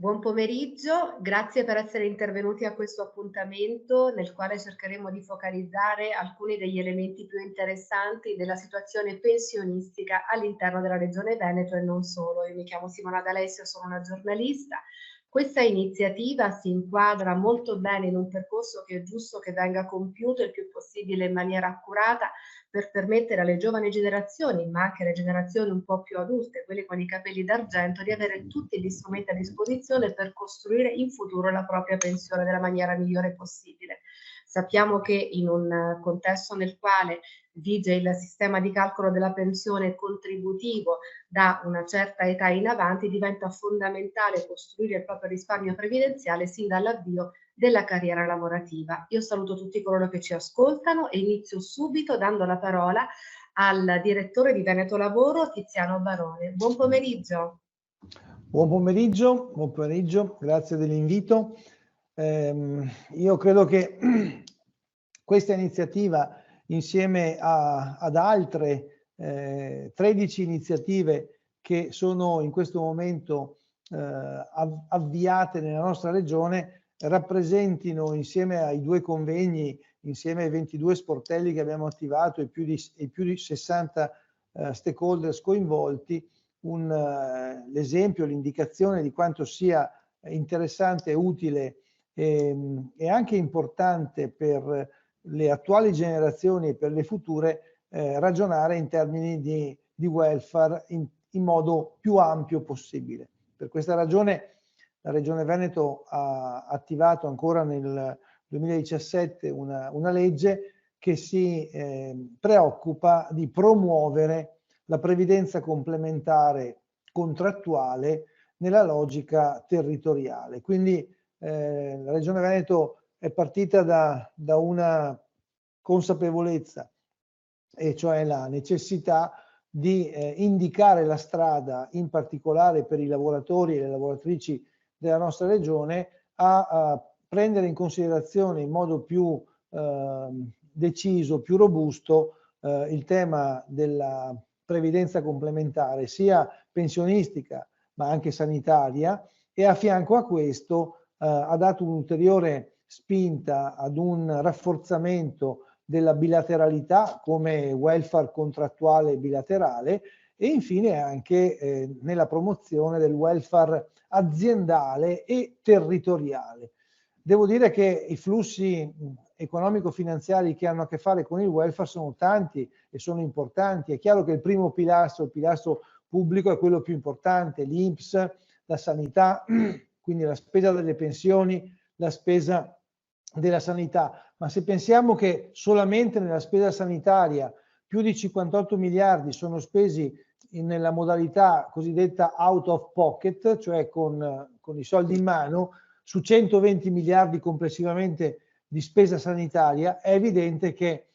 Buon pomeriggio, grazie per essere intervenuti a questo appuntamento nel quale cercheremo di focalizzare alcuni degli elementi più interessanti della situazione pensionistica all'interno della Regione Veneto e non solo. Io mi chiamo Simona D'Alessio, sono una giornalista. Questa iniziativa si inquadra molto bene in un percorso che è giusto che venga compiuto il più possibile in maniera accurata per permettere alle giovani generazioni, ma anche alle generazioni un po' più adulte, quelle con i capelli d'argento, di avere tutti gli strumenti a disposizione per costruire in futuro la propria pensione nella maniera migliore possibile. Sappiamo che in un contesto nel quale vige il sistema di calcolo della pensione contributivo da una certa età in avanti, diventa fondamentale costruire il proprio risparmio previdenziale sin dall'avvio della carriera lavorativa. Io saluto tutti coloro che ci ascoltano e inizio subito dando la parola al direttore di Veneto Lavoro, Tiziano Barone. Buon pomeriggio. Buon pomeriggio, grazie dell'invito. Io credo che questa iniziativa, insieme ad altre 13 iniziative che sono in questo momento avviate nella nostra regione, rappresentino, insieme ai 2 convegni, insieme ai 22 sportelli che abbiamo attivato e più di 60 stakeholders coinvolti, l'esempio, l'indicazione di quanto sia interessante e utile e anche importante per le attuali generazioni e per le future ragionare in termini di welfare in modo più ampio possibile. Per questa ragione la Regione Veneto ha attivato ancora nel 2017 una legge che si preoccupa di promuovere la previdenza complementare contrattuale nella logica territoriale. Quindi la Regione Veneto è partita da una consapevolezza, e cioè la necessità di indicare la strada, in particolare per i lavoratori e le lavoratrici della nostra regione, a prendere in considerazione in modo più deciso, più robusto, il tema della previdenza complementare, sia pensionistica ma anche sanitaria, e a fianco a questo ha dato un'ulteriore spinta ad un rafforzamento della bilateralità come welfare contrattuale bilaterale e infine anche nella promozione del welfare aziendale e territoriale. Devo dire che i flussi economico-finanziari che hanno a che fare con il welfare sono tanti e sono importanti. È chiaro che il primo pilastro, il pilastro pubblico, è quello più importante, l'INPS, la sanità, quindi la spesa delle pensioni, la spesa della sanità. Ma se pensiamo che solamente nella spesa sanitaria più di 58 miliardi sono spesi nella modalità cosiddetta out of pocket, cioè con i soldi in mano, su 120 miliardi complessivamente di spesa sanitaria, è evidente che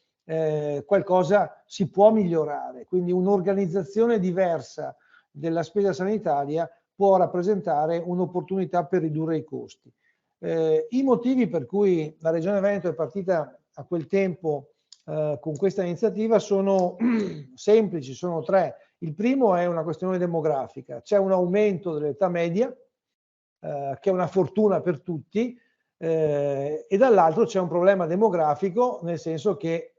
qualcosa si può migliorare. Quindi un'organizzazione diversa della spesa sanitaria può rappresentare un'opportunità per ridurre i costi. I motivi per cui la Regione Veneto è partita a quel tempo con questa iniziativa sono semplici, sono 3. Il primo è una questione demografica, c'è un aumento dell'età media che è una fortuna per tutti, e dall'altro c'è un problema demografico, nel senso che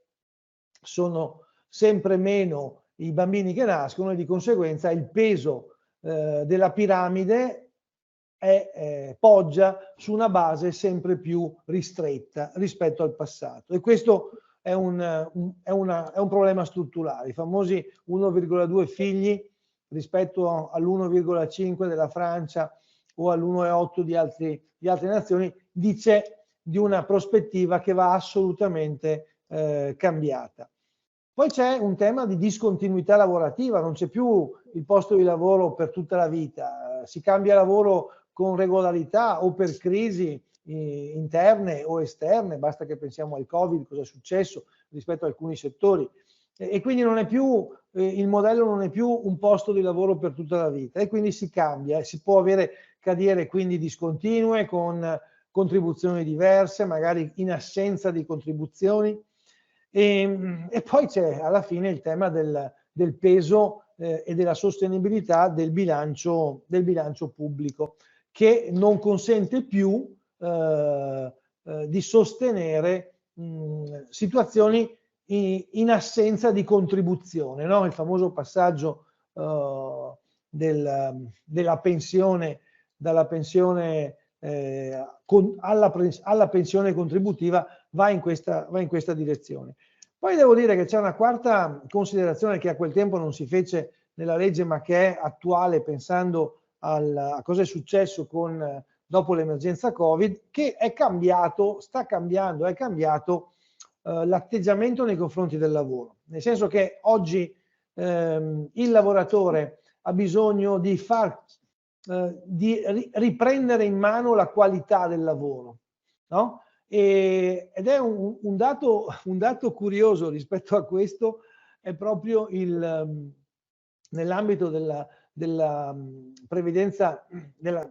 sono sempre meno i bambini che nascono e di conseguenza il peso della piramide poggia su una base sempre più ristretta rispetto al passato, e questo è un problema strutturale. I famosi 1,2 figli rispetto all'1,5 della Francia o all'1,8 di altre nazioni dice di una prospettiva che va assolutamente cambiata. Poi c'è un tema di discontinuità lavorativa, non c'è più il posto di lavoro per tutta la vita, si cambia lavoro con regolarità o per crisi interne o esterne, basta che pensiamo al Covid, cosa è successo rispetto a alcuni settori, e quindi non è più, il modello non è più un posto di lavoro per tutta la vita, e quindi si cambia, si può avere carriere quindi discontinue con contribuzioni diverse, magari in assenza di contribuzioni. E poi c'è alla fine il tema del peso e della sostenibilità del bilancio pubblico, che non consente più di sostenere situazioni in assenza di contribuzione, no? Il famoso passaggio della pensione, dalla pensione alla pensione contributiva va in questa direzione. Poi devo dire che c'è una quarta considerazione che a quel tempo non si fece nella legge, ma che è attuale pensando a cosa è successo dopo l'emergenza Covid, che è cambiato l'atteggiamento nei confronti del lavoro. Nel senso che oggi il lavoratore ha bisogno di riprendere in mano la qualità del lavoro, no? Ed è un dato curioso rispetto a questo, è proprio nell'ambito della previdenza,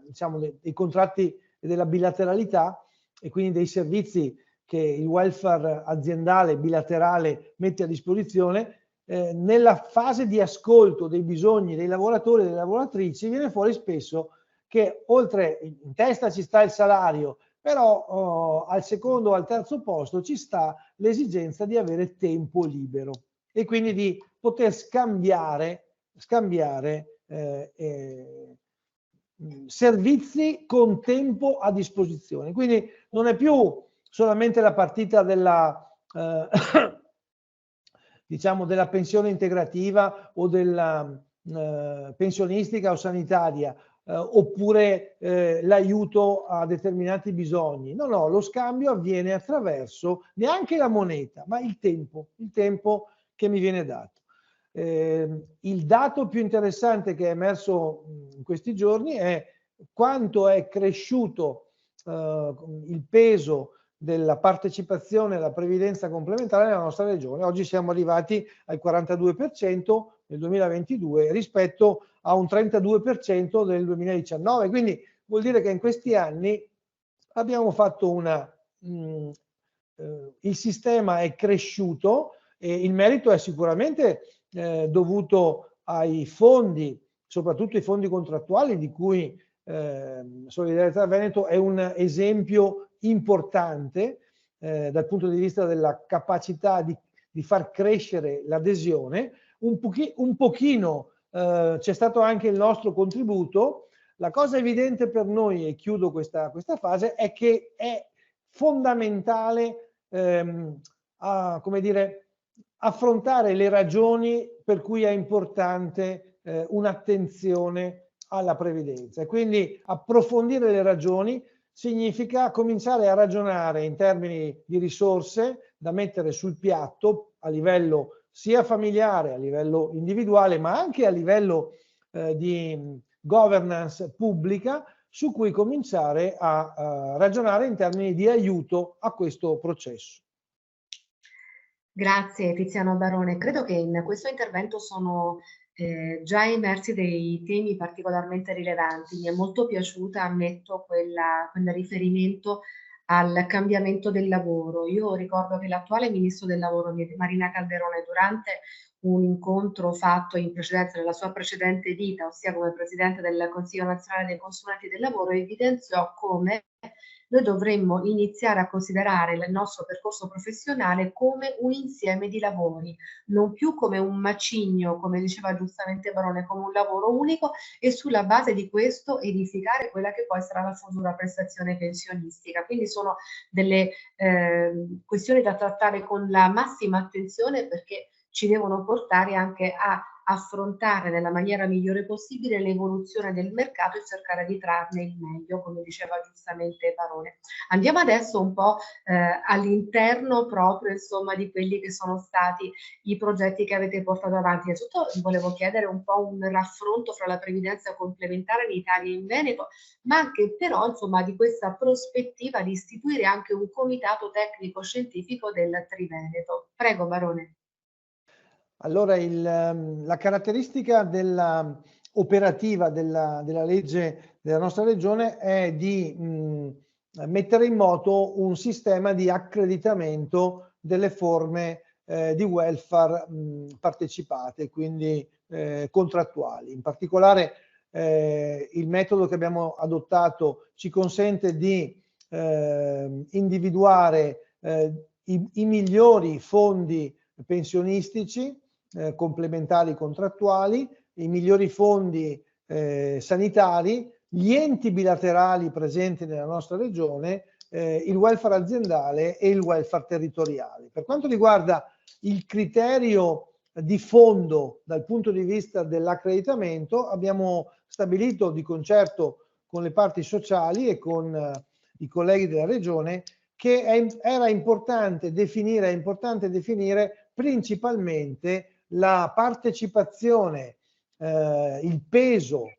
diciamo, dei contratti e della bilateralità, e quindi dei servizi che il welfare aziendale bilaterale mette a disposizione. Nella fase di ascolto dei bisogni dei lavoratori e delle lavoratrici viene fuori spesso che oltre, in testa ci sta il salario, però al secondo o al terzo posto ci sta l'esigenza di avere tempo libero e quindi di poter scambiare servizi con tempo a disposizione. Quindi non è più solamente la partita diciamo della pensione integrativa o della pensionistica o sanitaria, oppure l'aiuto a determinati bisogni. No, lo scambio avviene attraverso neanche la moneta, ma il tempo che mi viene dato. Il dato più interessante che è emerso in questi giorni è quanto è cresciuto il peso della partecipazione alla previdenza complementare nella nostra regione. Oggi siamo arrivati al 42% nel 2022 rispetto a un 32% nel 2019, quindi vuol dire che in questi anni abbiamo fatto il sistema è cresciuto e il merito è sicuramente dovuto ai fondi, soprattutto i fondi contrattuali, di cui Solidarietà Veneto è un esempio importante dal punto di vista della capacità di far crescere l'adesione. Un pochino c'è stato anche il nostro contributo. La cosa evidente per noi, e chiudo questa fase, è che è fondamentale come dire, affrontare le ragioni per cui è importante un'attenzione alla previdenza, e quindi approfondire le ragioni significa cominciare a ragionare in termini di risorse da mettere sul piatto a livello sia familiare, a livello individuale, ma anche a livello di governance pubblica, su cui cominciare a ragionare in termini di aiuto a questo processo. Grazie Tiziano Barone. Credo che in questo intervento sono già emersi dei temi particolarmente rilevanti. Mi è molto piaciuta, ammetto, quel riferimento al cambiamento del lavoro. Io ricordo che l'attuale Ministro del Lavoro, Marina Calderone, durante un incontro fatto in precedenza nella sua precedente vita, ossia come Presidente del Consiglio Nazionale dei Consulenti del Lavoro, evidenziò come noi dovremmo iniziare a considerare il nostro percorso professionale come un insieme di lavori, non più come un macigno, come diceva giustamente Barone, come un lavoro unico, e sulla base di questo edificare quella che poi sarà la futura prestazione pensionistica. Quindi sono delle questioni da trattare con la massima attenzione, perché ci devono portare anche a affrontare nella maniera migliore possibile l'evoluzione del mercato e cercare di trarne il meglio, come diceva giustamente Barone. Andiamo adesso un po' all'interno proprio, insomma, di quelli che sono stati i progetti che avete portato avanti. Innanzitutto volevo chiedere un po' un raffronto fra la previdenza complementare in Italia e in Veneto, ma anche però, insomma, di questa prospettiva di istituire anche un comitato tecnico-scientifico del Triveneto. Prego, Barone. Allora, la caratteristica operativa della legge della nostra regione è di mettere in moto un sistema di accreditamento delle forme di welfare partecipate, quindi contrattuali. In particolare il metodo che abbiamo adottato ci consente di individuare i migliori fondi pensionistici complementari contrattuali, i migliori fondi sanitari, gli enti bilaterali presenti nella nostra regione, il welfare aziendale e il welfare territoriale. Per quanto riguarda il criterio di fondo dal punto di vista dell'accreditamento, abbiamo stabilito di concerto con le parti sociali e con i colleghi della regione che era importante definire principalmente la partecipazione, il peso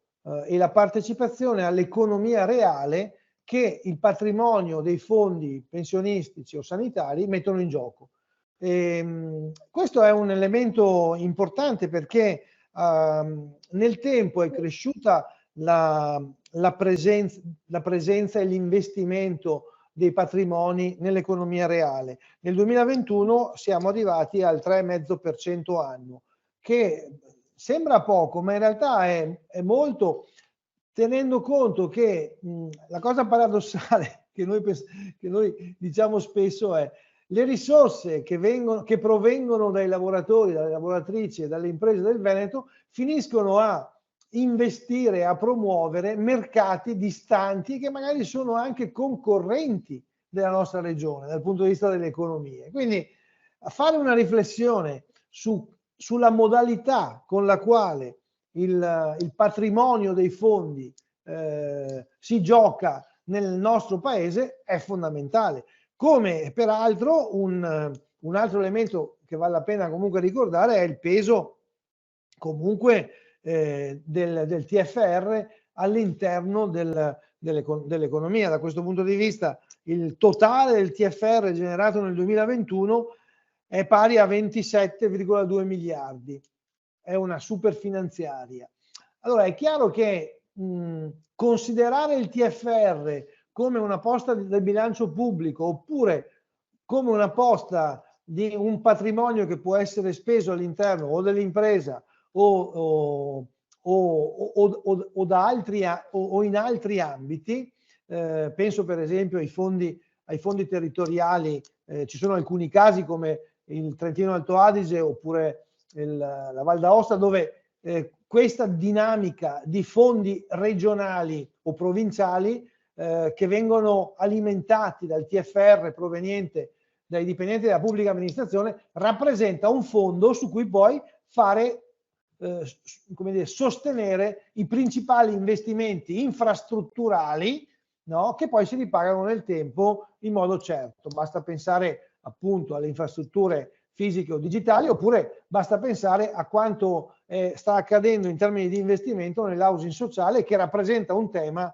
e la partecipazione all'economia reale che il patrimonio dei fondi pensionistici o sanitari mettono in gioco. Questo è un elemento importante perché nel tempo è cresciuta la presenza e l'investimento dei patrimoni nell'economia reale. Nel 2021 siamo arrivati al 3,5% annuo, che sembra poco, ma in realtà è molto, tenendo conto che la cosa paradossale che noi diciamo spesso è le risorse che provengono dai lavoratori, dalle lavoratrici e dalle imprese del Veneto finiscono a investire, a promuovere mercati distanti che magari sono anche concorrenti della nostra regione dal punto di vista delle economie. Quindi a fare una riflessione sulla modalità con la quale il patrimonio dei fondi si gioca nel nostro paese è fondamentale. Come peraltro un altro elemento che vale la pena comunque ricordare è il peso comunque del TFR all'interno dell'economia. Da questo punto di vista il totale del TFR generato nel 2021 è pari a 27,2 miliardi. È una super finanziaria. Allora è chiaro che considerare il TFR come una posta del bilancio pubblico oppure come una posta di un patrimonio che può essere speso all'interno o dell'impresa o in altri ambiti, penso per esempio ai fondi territoriali, ci sono alcuni casi come il Trentino Alto Adige oppure la Val d'Aosta dove questa dinamica di fondi regionali o provinciali che vengono alimentati dal TFR proveniente dai dipendenti della pubblica amministrazione rappresenta un fondo su cui poi fare come dire, sostenere i principali investimenti infrastrutturali, no? Che poi si ripagano nel tempo in modo certo. Basta pensare appunto alle infrastrutture fisiche o digitali, oppure basta pensare a quanto sta accadendo in termini di investimento nell'housing sociale, che rappresenta un tema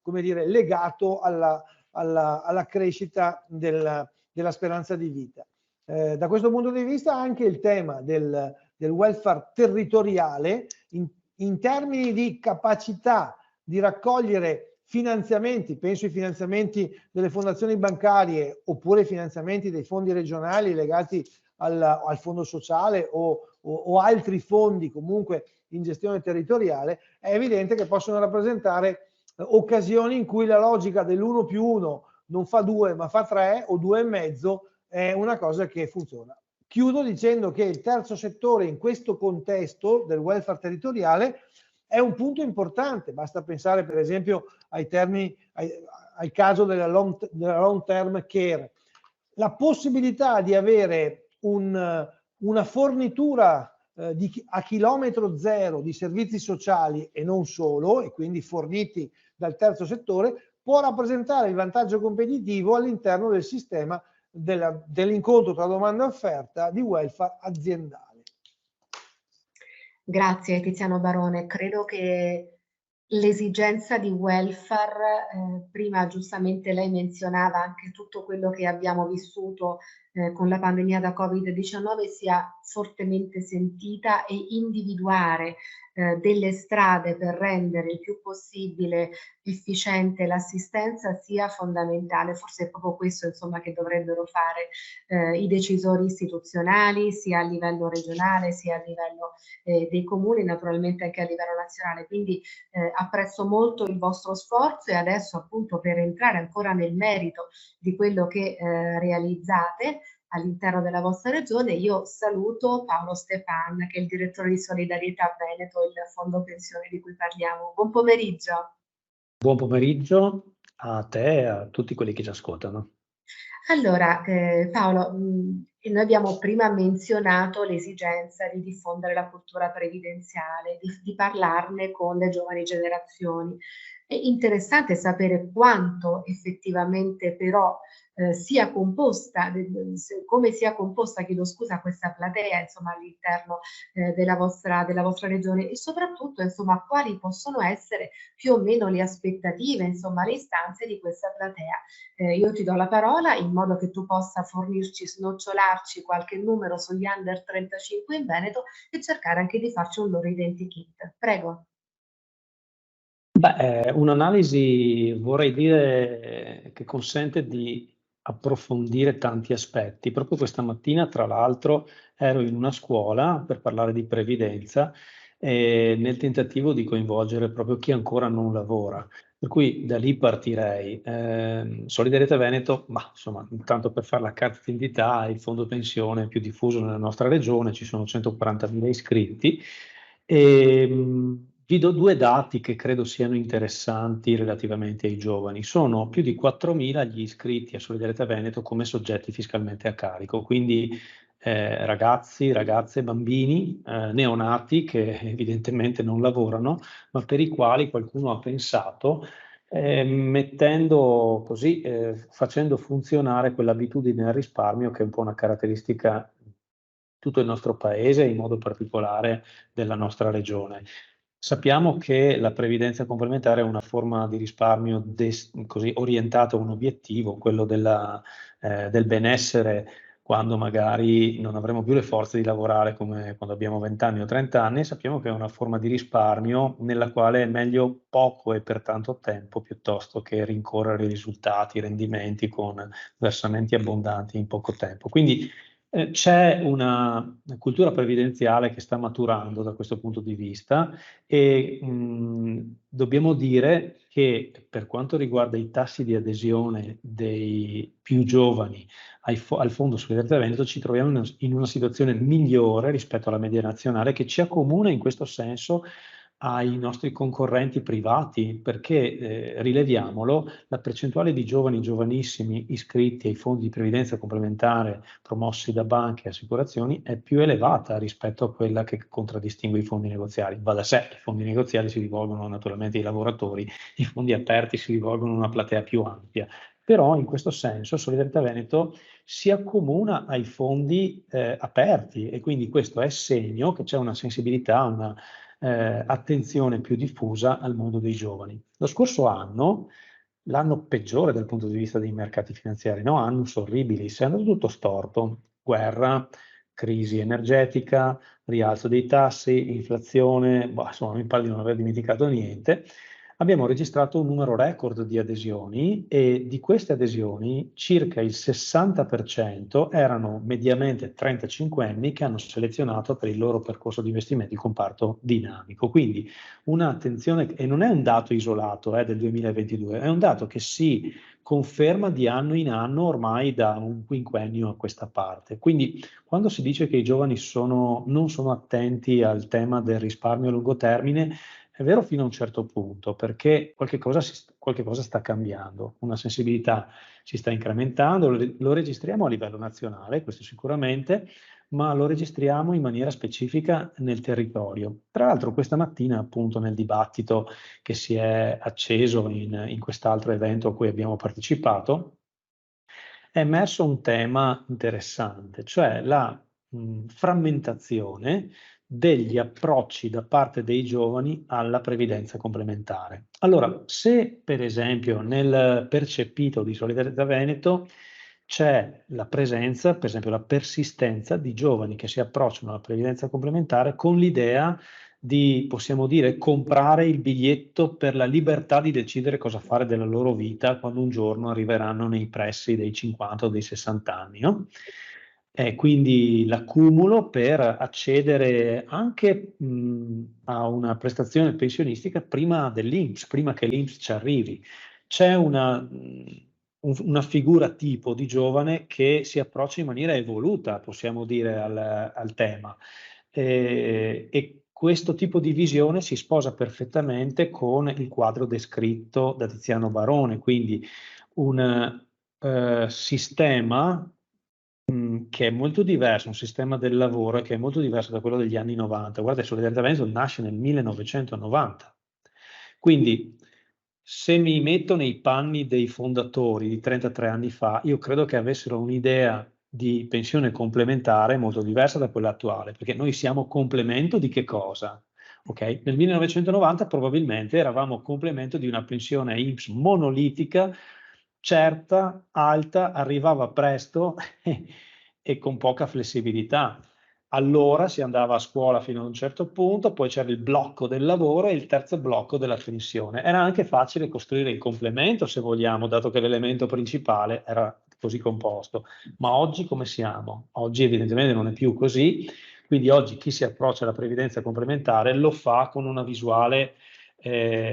come dire, legato alla crescita della speranza di vita. Da questo punto di vista anche il tema del welfare territoriale in termini di capacità di raccogliere finanziamenti, penso ai finanziamenti delle fondazioni bancarie oppure ai finanziamenti dei fondi regionali legati al fondo sociale o altri fondi comunque in gestione territoriale, è evidente che possono rappresentare occasioni in cui la logica dell'1+1 non fa 2 ma fa 3 o 2,5 è una cosa che funziona. Chiudo dicendo che il terzo settore in questo contesto del welfare territoriale è un punto importante, basta pensare per esempio al caso della long term care. La possibilità di avere una fornitura a chilometro zero di servizi sociali e non solo, e quindi forniti dal terzo settore, può rappresentare il vantaggio competitivo all'interno del sistema dell'incontro tra domanda e offerta di welfare aziendale. Grazie Tiziano Barone, credo che l'esigenza di welfare, prima giustamente lei menzionava anche tutto quello che abbiamo vissuto con la pandemia da Covid-19 sia fortemente sentita, e individuare delle strade per rendere il più possibile efficiente l'assistenza sia fondamentale. Forse è proprio questo, insomma, che dovrebbero fare i decisori istituzionali, sia a livello regionale, sia a livello dei comuni, naturalmente anche a livello nazionale. Quindi apprezzo molto il vostro sforzo, e adesso, appunto, per entrare ancora nel merito di quello che realizzate all'interno della vostra regione, io saluto Paolo Stefan, che è il direttore di Solidarietà Veneto, il fondo pensione di cui parliamo. Buon pomeriggio. Buon pomeriggio a te e a tutti quelli che ci ascoltano. Allora, Paolo, noi abbiamo prima menzionato l'esigenza di diffondere la cultura previdenziale, di parlarne con le giovani generazioni. È interessante sapere quanto effettivamente però sia composta, come sia composta, chiedo scusa, questa platea, insomma, all'interno della vostra regione, e soprattutto, insomma, quali possono essere più o meno le aspettative, insomma, le istanze di questa platea. Io ti do la parola in modo che tu possa fornirci, snocciolarci qualche numero sugli under 35 in Veneto e cercare anche di farci un loro identikit. Prego. Un'analisi, vorrei dire, che consente di approfondire tanti aspetti. Proprio questa mattina, tra l'altro, ero in una scuola per parlare di previdenza, nel tentativo di coinvolgere proprio chi ancora non lavora. Per cui da lì partirei. Solidarietà Veneto, insomma, intanto per fare la carta d'identità, il fondo pensione più diffuso nella nostra regione, ci sono 140.000 iscritti. Vi do due dati che credo siano interessanti relativamente ai giovani. Sono più di 4.000 gli iscritti a Solidarietà Veneto come soggetti fiscalmente a carico, quindi ragazzi, ragazze, bambini, neonati che evidentemente non lavorano, ma per i quali qualcuno ha pensato, mettendo così, facendo funzionare quell'abitudine al risparmio che è un po' una caratteristica di tutto il nostro paese e in modo particolare della nostra regione. Sappiamo che la previdenza complementare è una forma di risparmio così orientata a un obiettivo, quello del benessere, quando magari non avremo più le forze di lavorare come quando abbiamo 20 anni o 30 anni. Sappiamo che è una forma di risparmio nella quale è meglio poco e per tanto tempo piuttosto che rincorrere i risultati, i rendimenti con versamenti abbondanti in poco tempo. Quindi c'è una cultura previdenziale che sta maturando da questo punto di vista, e dobbiamo dire che per quanto riguarda i tassi di adesione dei più giovani al Fondo Solidarietà Veneto, ci troviamo in una situazione migliore rispetto alla media nazionale, che ci accomuna in questo senso ai nostri concorrenti privati, perché rileviamolo, la percentuale di giovani giovanissimi iscritti ai fondi di previdenza complementare promossi da banche e assicurazioni è più elevata rispetto a quella che contraddistingue i fondi negoziali. Va da sé, i fondi negoziali si rivolgono naturalmente ai lavoratori, i fondi aperti si rivolgono a una platea più ampia. Però in questo senso Solidarietà Veneto si accomuna ai fondi aperti, e quindi questo è segno che c'è una sensibilità, una attenzione più diffusa al mondo dei giovani. Lo scorso anno, l'anno peggiore dal punto di vista dei mercati finanziari, no? Annus horribilis, è andato tutto storto: guerra, crisi energetica, rialzo dei tassi, inflazione, insomma mi pare di non aver dimenticato niente. Abbiamo registrato un numero record di adesioni, e di queste adesioni circa il 60% erano mediamente 35enni che hanno selezionato per il loro percorso di investimento il comparto dinamico. Quindi un'attenzione, e non è un dato isolato del 2022, è un dato che si conferma di anno in anno ormai da un quinquennio a questa parte. Quindi quando si dice che i giovani non sono attenti al tema del risparmio a lungo termine, è vero fino a un certo punto, perché qualche cosa sta cambiando, una sensibilità si sta incrementando, lo registriamo a livello nazionale, questo sicuramente, ma lo registriamo in maniera specifica nel territorio. Tra l'altro questa mattina, appunto, nel dibattito che si è acceso in quest'altro evento a cui abbiamo partecipato, è emerso un tema interessante, cioè la frammentazione degli approcci da parte dei giovani alla previdenza complementare. Allora, se per esempio nel percepito di Solidarietà Veneto c'è la presenza, per esempio la persistenza di giovani che si approcciano alla previdenza complementare con l'idea di, possiamo dire, comprare il biglietto per la libertà di decidere cosa fare della loro vita quando un giorno arriveranno nei pressi dei 50 o dei 60 anni, no? Quindi l'accumulo per accedere anche a una prestazione pensionistica prima dell'INPS, prima che l'INPS ci arrivi. C'è una figura tipo di giovane che si approccia in maniera evoluta, possiamo dire, al tema. E questo tipo di visione si sposa perfettamente con il quadro descritto da Tiziano Barone, quindi un sistema che è molto diverso, un sistema del lavoro che è molto diverso da quello degli anni 90. Guarda, Solidarietà Veneto nasce nel 1990. Quindi, se mi metto nei panni dei fondatori di 33 anni fa, io credo che avessero un'idea di pensione complementare molto diversa da quella attuale, perché noi siamo complemento di che cosa? Okay? Nel 1990 probabilmente eravamo complemento di una pensione INPS monolitica, certa, alta, arrivava presto e con poca flessibilità. Allora si andava a scuola fino a un certo punto, poi c'era il blocco del lavoro e il terzo blocco della pensione. Era anche facile costruire il complemento, se vogliamo, dato che l'elemento principale era così composto. Ma oggi come siamo? Oggi evidentemente non è più così, quindi oggi chi si approccia alla previdenza complementare lo fa con una visuale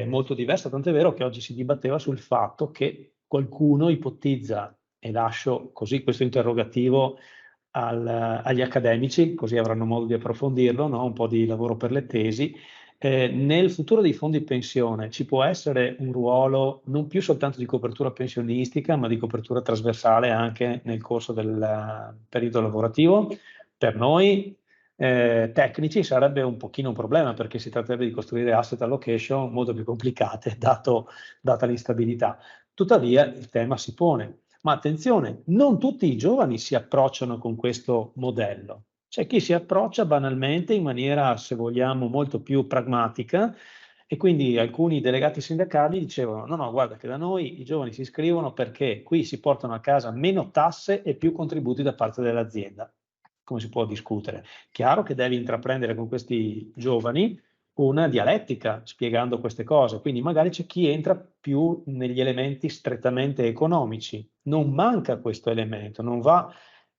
molto diversa, tant'è vero che oggi si dibatteva sul fatto che qualcuno ipotizza, e lascio così questo interrogativo agli accademici, così avranno modo di approfondirlo, no? Un po' di lavoro per le tesi. Nel futuro dei fondi pensione ci può essere un ruolo non più soltanto di copertura pensionistica, ma di copertura trasversale anche nel corso del periodo lavorativo. Per noi tecnici sarebbe un pochino un problema, perché si tratterebbe di costruire asset allocation molto più complicate, data l'instabilità. Tuttavia il tema si pone. Ma attenzione, non tutti i giovani si approcciano con questo modello. C'è chi si approccia banalmente in maniera, se vogliamo, molto più pragmatica, e quindi alcuni delegati sindacali dicevano: no, guarda che da noi i giovani si iscrivono perché qui si portano a casa meno tasse e più contributi da parte dell'azienda. Come si può discutere? Chiaro che devi intraprendere con questi giovani una dialettica spiegando queste cose, quindi magari c'è chi entra più negli elementi strettamente economici, non manca questo elemento, non va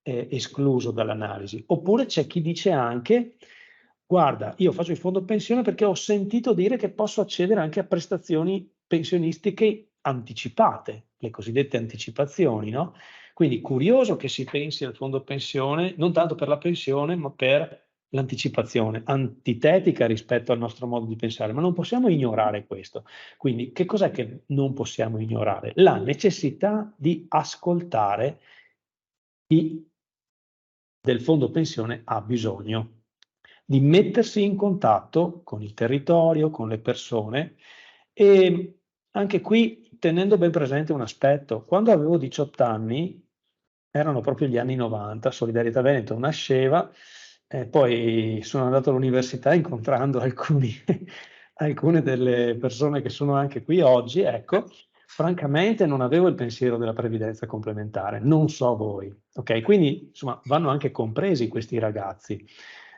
escluso dall'analisi, oppure c'è chi dice anche: guarda, io faccio il fondo pensione perché ho sentito dire che posso accedere anche a prestazioni pensionistiche anticipate, le cosiddette anticipazioni, no? Quindi curioso che si pensi al fondo pensione non tanto per la pensione, ma per l'anticipazione, antitetica rispetto al nostro modo di pensare, ma non possiamo ignorare questo. Quindi che cos'è che non possiamo ignorare? La necessità di ascoltare chi del fondo pensione ha bisogno, di mettersi in contatto con il territorio, con le persone, e anche qui tenendo ben presente un aspetto: quando avevo 18 anni, erano proprio gli anni 90, Solidarietà Veneto nasceva, poi sono andato all'università incontrando alcune delle persone che sono anche qui oggi, ecco. Francamente non avevo il pensiero della previdenza complementare, non so voi, ok? Quindi insomma vanno anche compresi questi ragazzi.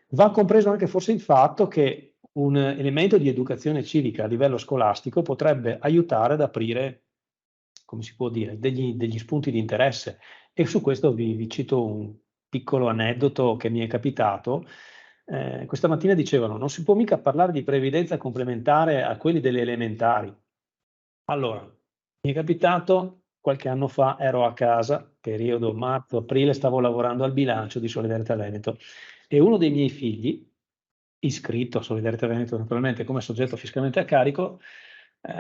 Va compreso anche forse il fatto che un elemento di educazione civica a livello scolastico potrebbe aiutare ad aprire, come si può dire, degli spunti di interesse. E su questo vi cito un piccolo aneddoto che mi è capitato. Questa mattina dicevano: non si può mica parlare di previdenza complementare a quelli delle elementari. Allora, mi è capitato qualche anno fa, ero a casa, periodo marzo-aprile, stavo lavorando al bilancio di Solidarietà Veneto, e uno dei miei figli, iscritto a Solidarietà Veneto naturalmente come soggetto fiscalmente a carico,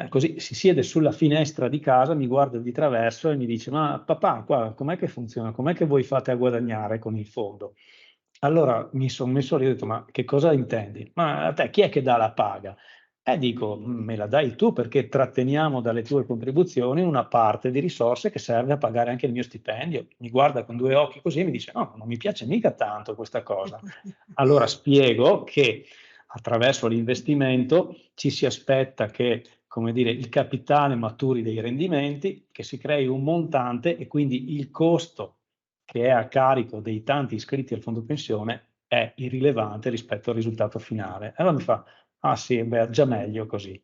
così si siede sulla finestra di casa, mi guarda di traverso e mi dice: ma papà, qua com'è che funziona? Com'è che voi fate a guadagnare con il fondo? Allora mi sono messo lì e ho detto: ma che cosa intendi? Ma a te chi è che dà la paga? Dico, me la dai tu, perché tratteniamo dalle tue contribuzioni una parte di risorse che serve a pagare anche il mio stipendio. Mi guarda con due occhi così e mi dice: no, non mi piace mica tanto questa cosa. Allora spiego che attraverso l'investimento ci si aspetta che come dire, il capitale maturi dei rendimenti, che si crei un montante e quindi il costo che è a carico dei tanti iscritti al fondo pensione è irrilevante rispetto al risultato finale. Allora mi fa, ah sì, beh, già meglio così.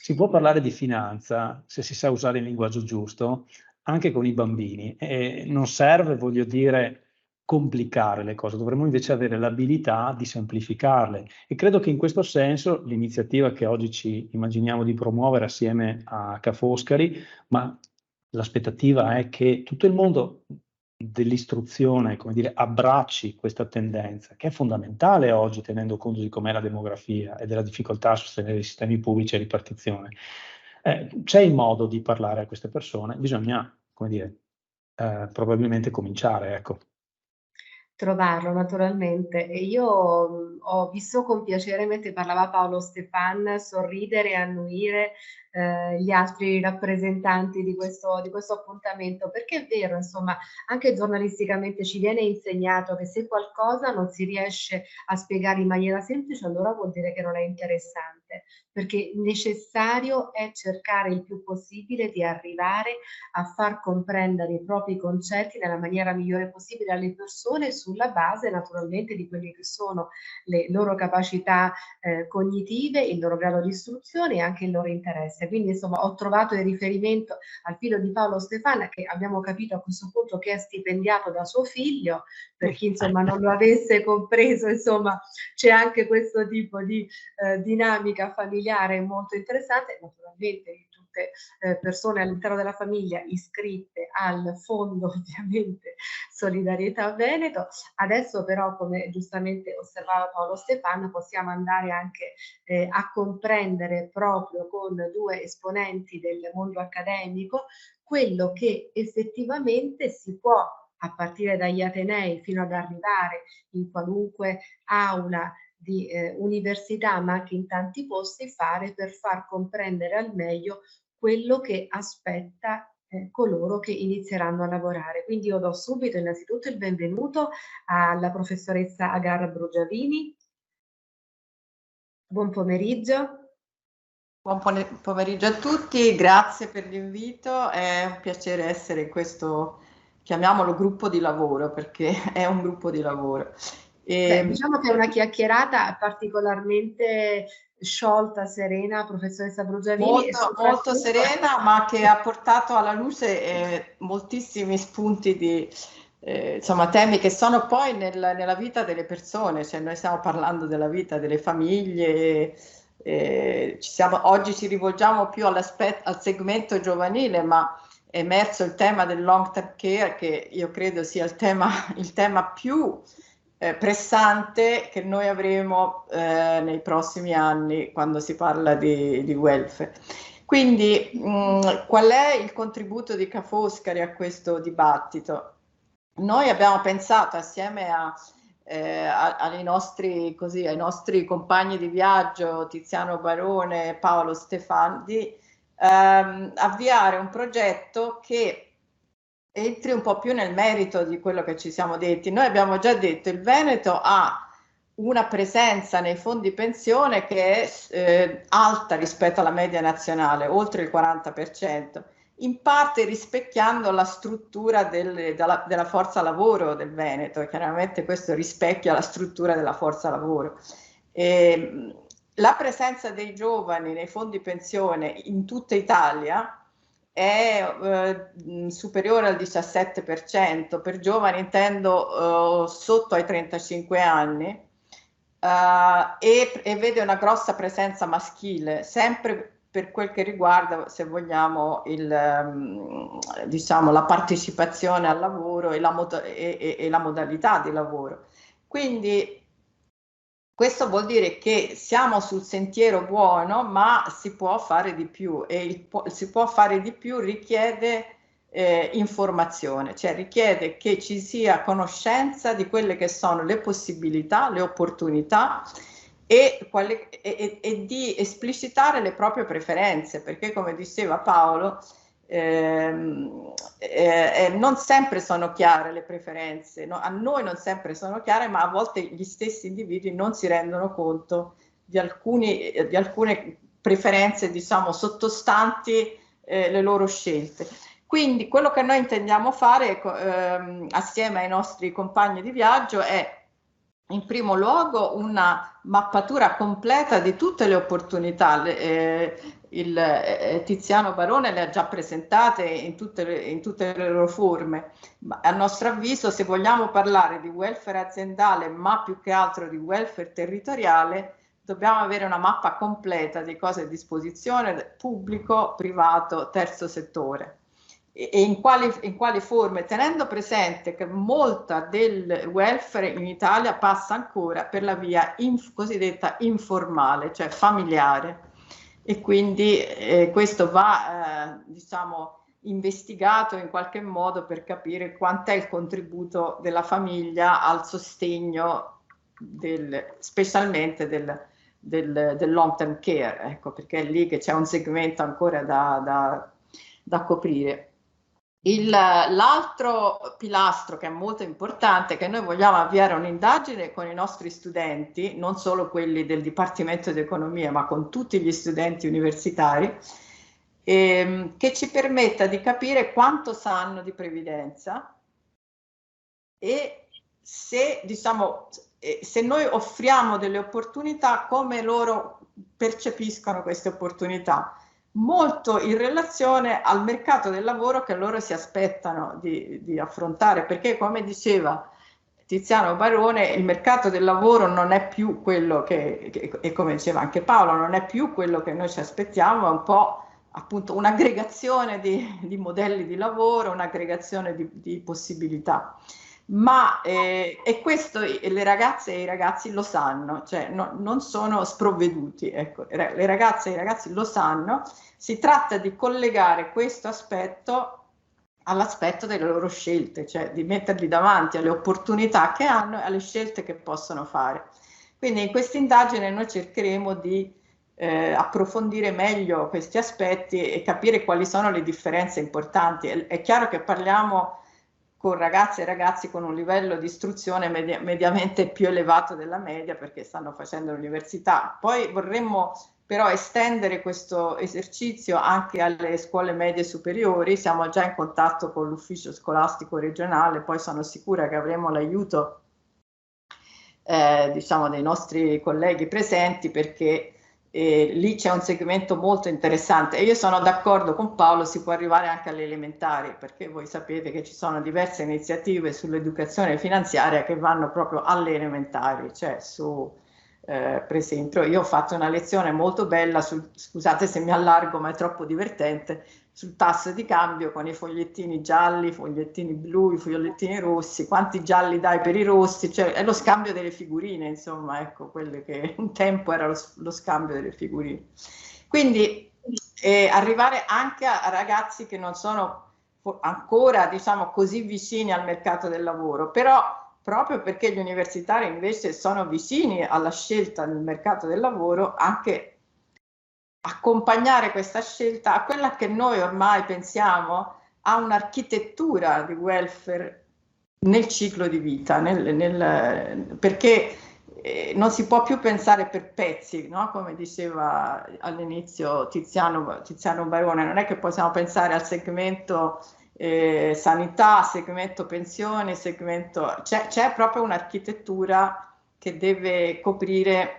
Si può parlare di finanza, se si sa usare il linguaggio giusto, anche con i bambini. E non serve, voglio dire, complicare le cose, dovremmo invece avere l'abilità di semplificarle. E credo che in questo senso l'iniziativa che oggi ci immaginiamo di promuovere assieme a Ca' Foscari, ma l'aspettativa è che tutto il mondo dell'istruzione, come dire, abbracci questa tendenza, che è fondamentale oggi, tenendo conto di com'è la demografia e della difficoltà a sostenere i sistemi pubblici a ripartizione. C'è il modo di parlare a queste persone, bisogna, come dire, probabilmente cominciare, ecco. Trovarlo naturalmente. E io ho visto con piacere, mentre parlava Paolo Stefan, sorridere e annuire gli altri rappresentanti di questo appuntamento, perché è vero, insomma, anche giornalisticamente ci viene insegnato che se qualcosa non si riesce a spiegare in maniera semplice, allora vuol dire che non è interessante, perché necessario è cercare il più possibile di arrivare a far comprendere i propri concetti nella maniera migliore possibile alle persone, sulla base naturalmente di quelle che sono le loro capacità cognitive, il loro grado di istruzione e anche il loro interesse. Quindi insomma ho trovato il riferimento al figlio di Paolo Stefan, che abbiamo capito a questo punto che è stipendiato da suo figlio. Per chi insomma non lo avesse compreso, insomma c'è anche questo tipo di dinamica familiare molto interessante, naturalmente di tutte persone all'interno della famiglia iscritte al fondo ovviamente Solidarietà Veneto. Adesso però, come giustamente osservava Paolo Stefano, possiamo andare anche a comprendere proprio con due esponenti del mondo accademico quello che effettivamente si può, a partire dagli atenei fino ad arrivare in qualunque aula di università, ma anche in tanti posti, fare per far comprendere al meglio quello che aspetta coloro che inizieranno a lavorare. Quindi io do subito innanzitutto il benvenuto alla professoressa Agar Brugiavini. Buon pomeriggio. Buon pomeriggio a tutti, grazie per l'invito, è un piacere essere in questo, chiamiamolo gruppo di lavoro, perché è un gruppo di lavoro. Beh, diciamo che è una chiacchierata particolarmente sciolta, serena, professoressa Brugiavini. Molto serena, ma che ha portato alla luce moltissimi spunti di insomma, temi che sono poi nella vita delle persone, cioè noi stiamo parlando della vita delle famiglie. Oggi ci rivolgiamo più al segmento giovanile, ma è emerso il tema del long term care, che io credo sia il tema più pressante che noi avremo nei prossimi anni quando si parla di welfare. Quindi qual è il contributo di Ca' Foscari a questo dibattito? Noi abbiamo pensato assieme ai nostri compagni di viaggio Tiziano Barone e Paolo Stefan di avviare un progetto che entri un po' più nel merito di quello che ci siamo detti. Noi abbiamo già detto il Veneto ha una presenza nei fondi pensione che è alta rispetto alla media nazionale, oltre il 40%. In parte rispecchiando la struttura della forza lavoro del Veneto, e chiaramente questo rispecchia la struttura della forza lavoro. La presenza dei giovani nei fondi pensione in tutta Italia è superiore al 17%, per giovani intendo sotto ai 35 anni, e vede una grossa presenza maschile, sempre per quel che riguarda, se vogliamo, diciamo, la partecipazione al lavoro e la modalità di lavoro. Quindi questo vuol dire che siamo sul sentiero buono, ma si può fare di più, e si può fare di più richiede informazione, cioè richiede che ci sia conoscenza di quelle che sono le possibilità, le opportunità e di esplicitare le proprie preferenze, perché come diceva Paolo, non sempre sono chiare le preferenze, no? A noi non sempre sono chiare, ma a volte gli stessi individui non si rendono conto di alcune preferenze, diciamo, sottostanti le loro scelte. Quindi quello che noi intendiamo fare assieme ai nostri compagni di viaggio è in primo luogo una mappatura completa di tutte le opportunità. Tiziano Barone le ha già presentate in tutte le loro forme, ma a nostro avviso, se vogliamo parlare di welfare aziendale, ma più che altro di welfare territoriale, dobbiamo avere una mappa completa di cose a disposizione, pubblico, privato, terzo settore. E in quali forme, tenendo presente che molta del welfare in Italia passa ancora per la via cosiddetta informale, cioè familiare, e quindi questo va diciamo investigato in qualche modo per capire quant'è il contributo della famiglia al sostegno specialmente del long term care, ecco, perché è lì che c'è un segmento ancora da coprire. L'altro pilastro che è molto importante è che noi vogliamo avviare un'indagine con i nostri studenti, non solo quelli del Dipartimento di Economia, ma con tutti gli studenti universitari, che ci permetta di capire quanto sanno di previdenza e se, diciamo, se noi offriamo delle opportunità, come loro percepiscono queste opportunità. Molto in relazione al mercato del lavoro che loro si aspettano di affrontare, perché come diceva Tiziano Barone, il mercato del lavoro non è più quello e come diceva anche Paolo, non è più quello che noi ci aspettiamo, è un po' appunto un'aggregazione di modelli di lavoro, un'aggregazione di possibilità. Ma e questo le ragazze e i ragazzi lo sanno, cioè non sono sprovveduti, ecco, le ragazze e i ragazzi lo sanno. Si tratta di collegare questo aspetto all'aspetto delle loro scelte, cioè di metterli davanti alle opportunità che hanno e alle scelte che possono fare. Quindi in questa indagine noi cercheremo di approfondire meglio questi aspetti e capire quali sono le differenze importanti. È chiaro che parliamo con ragazze e ragazzi con un livello di istruzione mediamente più elevato della media, perché stanno facendo l'università. Poi vorremmo però estendere questo esercizio anche alle scuole medie superiori. Siamo già in contatto con l'ufficio scolastico regionale, poi sono sicura che avremo l'aiuto diciamo dei nostri colleghi presenti, perché lì c'è un segmento molto interessante e io sono d'accordo con Paolo, si può arrivare anche alle elementari, perché voi sapete che ci sono diverse iniziative sull'educazione finanziaria che vanno proprio alle elementari, cioè per esempio io ho fatto una lezione molto bella scusate se mi allargo ma è troppo divertente, sul tasso di cambio con i fogliettini gialli, i fogliettini blu, i fogliettini rossi, quanti gialli dai per i rossi, cioè è lo scambio delle figurine, insomma, ecco, quelle che un tempo era lo scambio delle figurine. Quindi arrivare anche a ragazzi che non sono ancora, diciamo, così vicini al mercato del lavoro, però proprio perché gli universitari invece sono vicini alla scelta del mercato del lavoro, anche accompagnare questa scelta a quella che noi ormai pensiamo a un'architettura di welfare nel ciclo di vita, perché non si può più pensare per pezzi, no? Come diceva all'inizio Tiziano Barone, non è che possiamo pensare al segmento sanità, segmento pensioni, c'è proprio un'architettura che deve coprire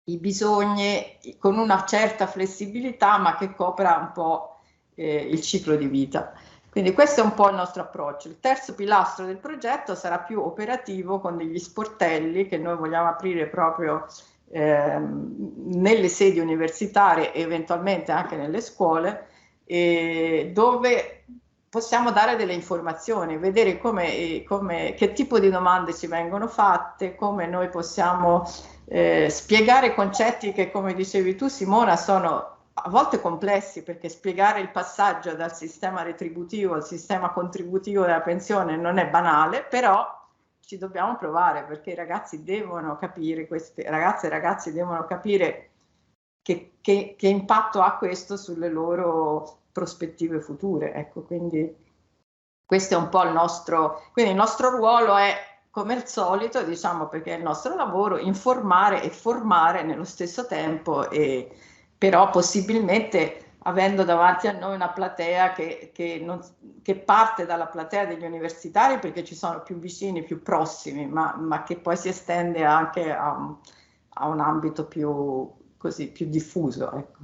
i bisogni con una certa flessibilità, ma che copra un po' il ciclo di vita. Quindi questo è un po' il nostro approccio. Il terzo pilastro del progetto sarà più operativo, con degli sportelli che noi vogliamo aprire proprio nelle sedi universitarie e eventualmente anche nelle scuole, dove possiamo dare delle informazioni, vedere che tipo di domande ci vengono fatte, come noi possiamo spiegare concetti che, come dicevi tu Simona, sono a volte complessi, perché spiegare il passaggio dal sistema retributivo al sistema contributivo della pensione non è banale, però ci dobbiamo provare, perché i ragazzi devono capire, ragazze e ragazzi devono capire che impatto ha questo sulle loro prospettive future. Ecco, quindi questo è un po' il nostro ruolo è, come al solito, diciamo, perché è il nostro lavoro, informare e formare nello stesso tempo, e però possibilmente avendo davanti a noi una platea che parte dalla platea degli universitari, perché ci sono più vicini, più prossimi, ma che poi si estende anche a un ambito più diffuso, ecco.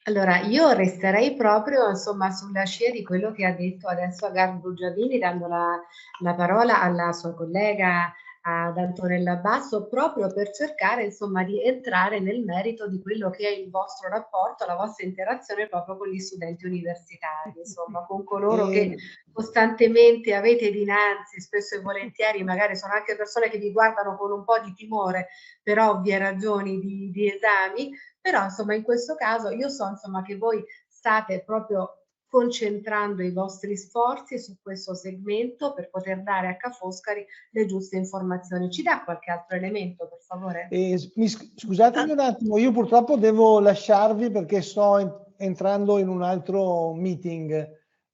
Allora, io resterei proprio, insomma, sulla scia di quello che ha detto adesso Agar Brugiavini, dando la parola alla sua collega, ad Antonella Basso, proprio per cercare, insomma, di entrare nel merito di quello che è il vostro rapporto, la vostra interazione proprio con gli studenti universitari, insomma, con coloro che costantemente avete dinanzi, spesso e volentieri, magari sono anche persone che vi guardano con un po' di timore per ovvie ragioni di esami, però insomma in questo caso io so insomma che voi state proprio concentrando i vostri sforzi su questo segmento per poter dare a Ca' Foscari le giuste informazioni. Ci dà qualche altro elemento, per favore? Scusatemi un attimo, io purtroppo devo lasciarvi perché sto entrando in un altro meeting.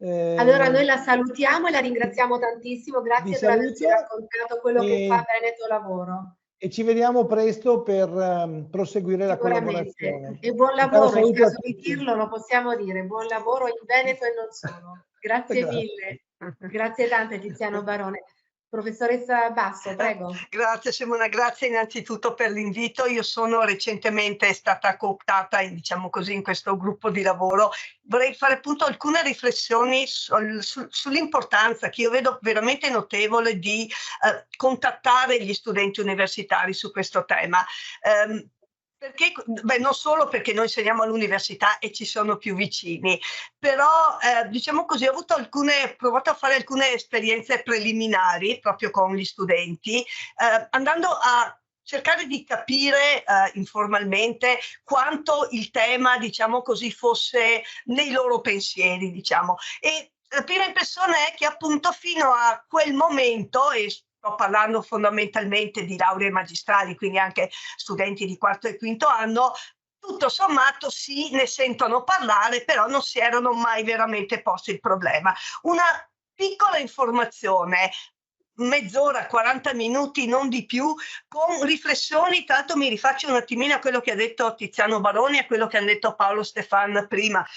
Allora noi la salutiamo e la ringraziamo tantissimo, grazie per averci raccontato quello che fa Veneto Lavoro. E ci vediamo presto per proseguire la collaborazione. E buon lavoro, in caso di dirlo lo possiamo dire, buon lavoro in Veneto e non solo. Grazie mille, grazie tante Tiziano Barone. Professoressa Basso, prego. Grazie Simona, grazie innanzitutto per l'invito. Io sono recentemente stata cooptata, diciamo così, in questo gruppo di lavoro. Vorrei fare appunto alcune riflessioni sull'importanza che io vedo veramente notevole di contattare gli studenti universitari su questo tema. Perché, non solo perché noi insegniamo all'università e ci sono più vicini, però diciamo così ho provato a fare alcune esperienze preliminari proprio con gli studenti, andando a cercare di capire informalmente quanto il tema, diciamo così, fosse nei loro pensieri, diciamo. E la prima impressione è che appunto fino a quel momento, e sto parlando fondamentalmente di lauree magistrali, quindi anche studenti di quarto e quinto anno, tutto sommato sì, ne sentono parlare, però non si erano mai veramente posti il problema. Una piccola informazione, mezz'ora, 40 minuti, non di più, con riflessioni, tra l'altro mi rifaccio un attimino a quello che ha detto Tiziano Baroni e a quello che ha detto Paolo Stefan prima,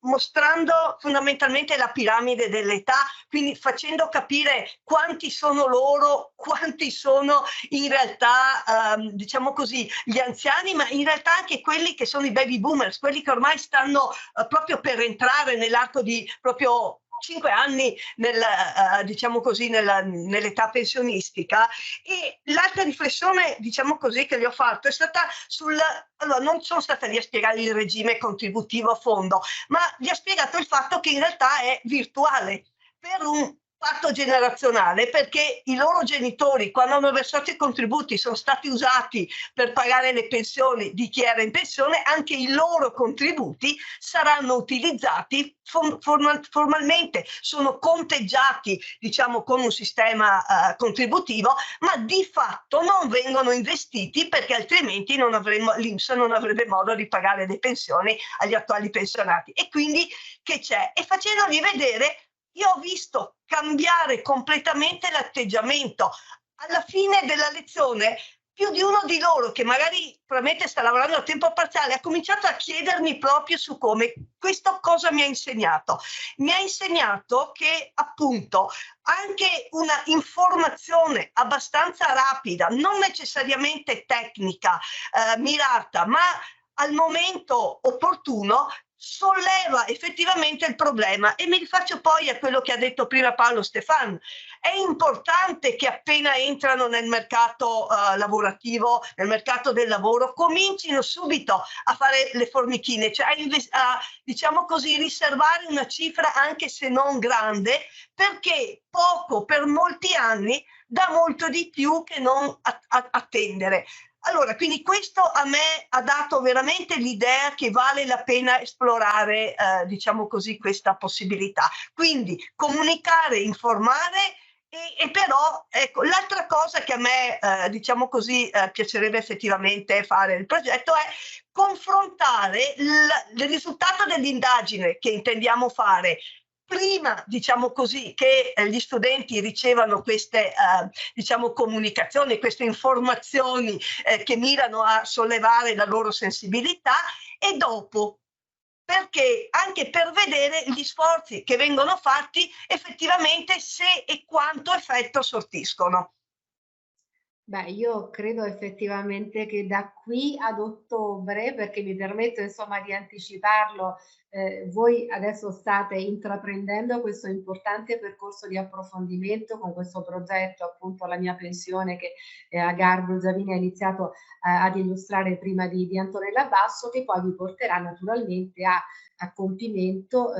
mostrando fondamentalmente la piramide dell'età, quindi facendo capire quanti sono loro, quanti sono in realtà, diciamo così, gli anziani, ma in realtà anche quelli che sono i baby boomers, quelli che ormai stanno proprio per entrare nell'arco di proprio 5 anni diciamo così, nell'età pensionistica. E l'altra riflessione, diciamo così, che gli ho fatto è stata allora non sono stata lì a spiegare il regime contributivo a fondo, ma gli ho spiegato il fatto che in realtà è virtuale per un patto generazionale, perché i loro genitori, quando hanno versato i contributi, sono stati usati per pagare le pensioni di chi era in pensione, anche i loro contributi saranno utilizzati formalmente, sono conteggiati, diciamo, con un sistema contributivo, ma di fatto non vengono investiti perché altrimenti l'INPS non avrebbe modo di pagare le pensioni agli attuali pensionati. E quindi che c'è? E facendogli vedere, io ho visto cambiare completamente l'atteggiamento. Alla fine della lezione, più di uno di loro, che magari probabilmente sta lavorando a tempo parziale, ha cominciato a chiedermi proprio su come questo cosa mi ha insegnato. Mi ha insegnato che appunto anche una informazione abbastanza rapida, non necessariamente tecnica, mirata, ma al momento opportuno, solleva effettivamente il problema. E mi rifaccio poi a quello che ha detto prima Paolo Stefan. È importante che appena entrano nel mercato lavorativo, nel mercato del lavoro, comincino subito a fare le formichine, cioè a diciamo così, riservare una cifra anche se non grande, perché poco per molti anni dà molto di più che non attendere. Allora, quindi questo a me ha dato veramente l'idea che vale la pena esplorare, diciamo così, questa possibilità. Quindi comunicare, informare e però, ecco, l'altra cosa che a me, diciamo così, piacerebbe effettivamente fare il progetto è confrontare il risultato dell'indagine che intendiamo fare prima, diciamo così, che gli studenti ricevano queste, diciamo, comunicazioni, queste informazioni che mirano a sollevare la loro sensibilità, e dopo, perché anche per vedere gli sforzi che vengono fatti effettivamente, se e quanto effetto sortiscono. Beh, io credo effettivamente che da qui ad ottobre, perché mi permetto insomma di anticiparlo, voi adesso state intraprendendo questo importante percorso di approfondimento con questo progetto, appunto La mia pensione, che Agar Zavini ha iniziato ad illustrare prima di Antonella Basso, che poi vi porterà naturalmente a compimento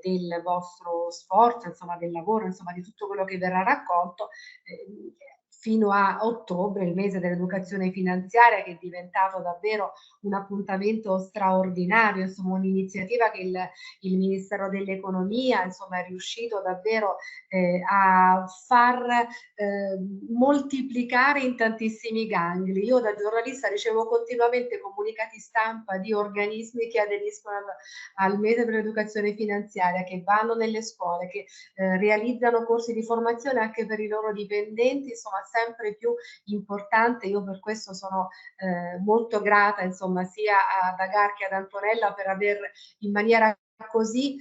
del vostro sforzo, insomma del lavoro, insomma di tutto quello che verrà raccolto fino a ottobre, il mese dell'educazione finanziaria, che è diventato davvero un appuntamento straordinario, insomma un'iniziativa che il Ministero dell'Economia insomma è riuscito davvero a far moltiplicare in tantissimi gangli. Io da giornalista ricevo continuamente comunicati stampa di organismi che aderiscono al mese per l'educazione finanziaria, che vanno nelle scuole, che realizzano corsi di formazione anche per i loro dipendenti, insomma sempre più importante. Io per questo sono molto grata insomma sia ad Agar che ad Antonella per aver in maniera così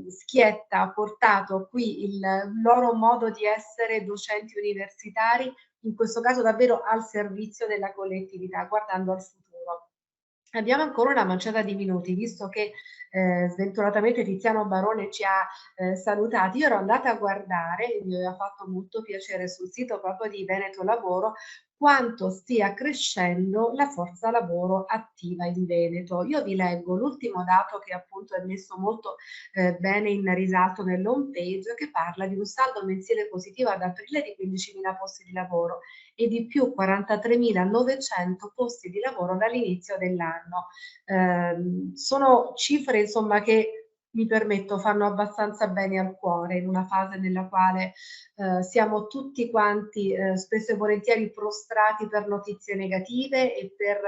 schietta portato qui il loro modo di essere docenti universitari, in questo caso davvero al servizio della collettività, guardando al futuro. Abbiamo ancora una manciata di minuti, visto che sventuratamente Tiziano Barone ci ha salutati. Io ero andata a guardare, mi aveva fatto molto piacere sul sito proprio di Veneto Lavoro, quanto stia crescendo la forza lavoro attiva in Veneto. Io vi leggo l'ultimo dato che appunto è messo molto bene in risalto nell'home page, che parla di un saldo mensile positivo ad aprile di 15.000 posti di lavoro e di più 43.900 posti di lavoro dall'inizio dell'anno. Sono cifre insomma che mi permetto fanno abbastanza bene al cuore in una fase nella quale siamo tutti quanti spesso e volentieri prostrati per notizie negative e per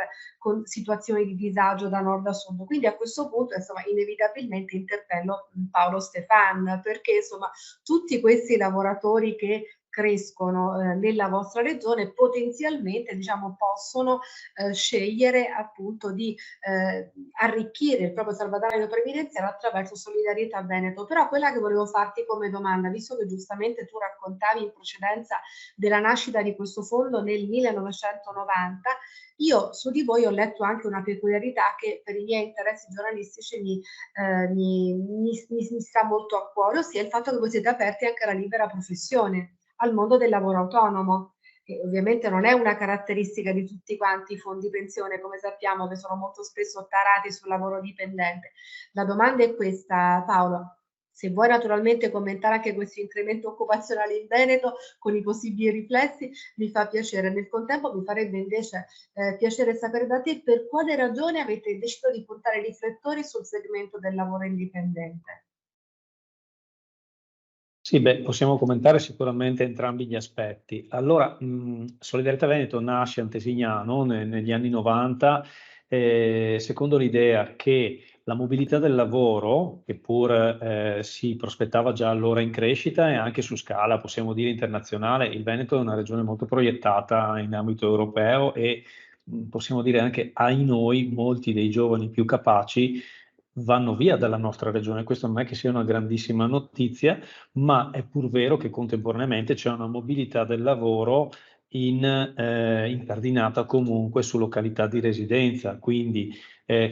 situazioni di disagio da nord a sud. Quindi a questo punto insomma inevitabilmente interpello Paolo Stefan, perché insomma tutti questi lavoratori che crescono nella vostra regione potenzialmente diciamo possono scegliere appunto di arricchire il proprio salvadanario previdenziale attraverso Solidarietà Veneto. Però quella che volevo farti come domanda, visto che giustamente tu raccontavi in precedenza della nascita di questo fondo nel 1990, io su di voi ho letto anche una peculiarità che per i miei interessi giornalistici mi sta molto a cuore, ossia il fatto che voi siete aperti anche alla libera professione, al mondo del lavoro autonomo, che ovviamente non è una caratteristica di tutti quanti i fondi pensione, come sappiamo, che sono molto spesso tarati sul lavoro dipendente. La domanda è questa, Paolo. Se vuoi naturalmente commentare anche questo incremento occupazionale in Veneto con i possibili riflessi, mi fa piacere. Nel contempo mi farebbe invece piacere sapere da te per quale ragione avete deciso di puntare i riflettori sul segmento del lavoro indipendente. Sì, beh, possiamo commentare sicuramente entrambi gli aspetti. Allora, Solidarietà Veneto nasce a Antesignano negli anni 90, secondo l'idea che la mobilità del lavoro, che pur si prospettava già allora in crescita e anche su scala, possiamo dire internazionale, il Veneto è una regione molto proiettata in ambito europeo e possiamo dire anche ai noi, molti dei giovani più capaci vanno via dalla nostra regione. Questo non è che sia una grandissima notizia, ma è pur vero che contemporaneamente c'è una mobilità del lavoro incardinata comunque su località di residenza. Quindi